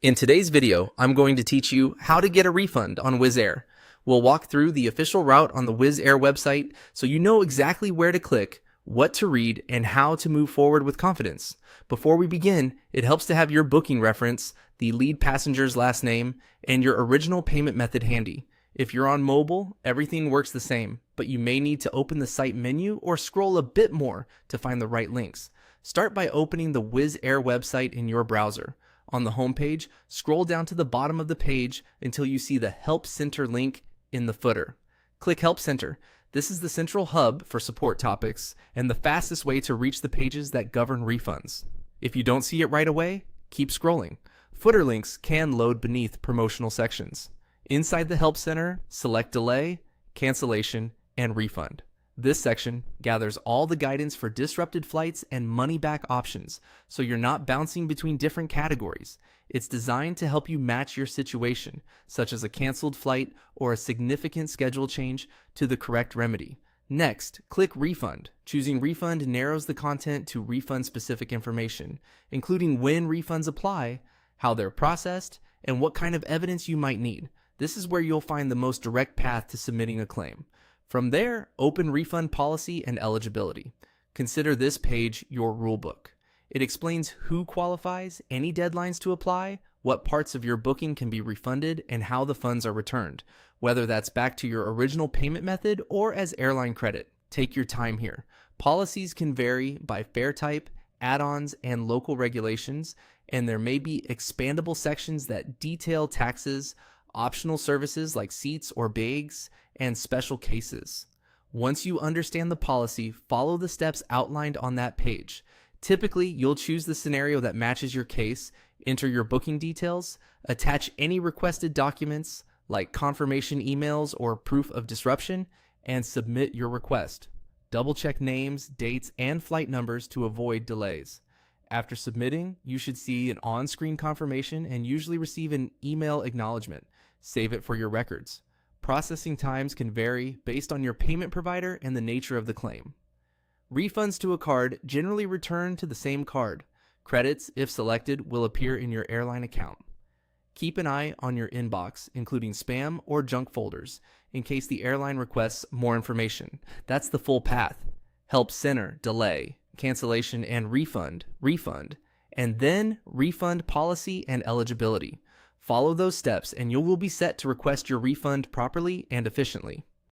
In today's video, I'm going to teach you how to get a refund on Wizz Air. We'll walk through the official route on the Wizz Air website so you know exactly where to click, what to read, and how to move forward with confidence. Before we begin, it helps to have your booking reference, the lead passenger's last name, and your original payment method handy. If you're on mobile, everything works the same, but you may need to open the site menu or scroll a bit more to find the right links. Start by opening the Wizz Air website in your browser. On the homepage, scroll down to the bottom of the page until you see the Help Center link in the footer. Click Help Center. This is the central hub for support topics and the fastest way to reach the pages that govern refunds. If you don't see it right away, keep scrolling. Footer links can load beneath promotional sections. Inside the Help Center, select Delay, Cancellation, and Refund. This section gathers all the guidance for disrupted flights and money-back options, so you're not bouncing between different categories. It's designed to help you match your situation, such as a canceled flight or a significant schedule change, to the correct remedy. Next, click Refund. Choosing Refund narrows the content to refund-specific information, including when refunds apply, how they're processed, and what kind of evidence you might need. This is where you'll find the most direct path to submitting a claim. From there, open refund policy and eligibility. Consider this page your rulebook. It explains who qualifies, any deadlines to apply, what parts of your booking can be refunded, and how the funds are returned, whether that's back to your original payment method or as airline credit. Take your time here. Policies can vary by fare type, add-ons, and local regulations, and there may be expandable sections that detail taxes, optional services like seats or bags, and special cases. Once you understand the policy, follow the steps outlined on that page. Typically, you'll choose the scenario that matches your case, enter your booking details, attach any requested documents like confirmation emails or proof of disruption, and submit your request. Double-check names, dates, and flight numbers to avoid delays. After submitting, you should see an on-screen confirmation and usually receive an email acknowledgement. Save it for your records. Processing times can vary based on your payment provider and the nature of the claim. Refunds to a card generally return to the same card. Credits, if selected, will appear in your airline account. Keep an eye on your inbox, including spam or junk folders, in case the airline requests more information. That's the full path. Help Center, Delay, Cancellation, and Refund, and then Refund Policy and Eligibility. Follow those steps and you will be set to request your refund properly and efficiently.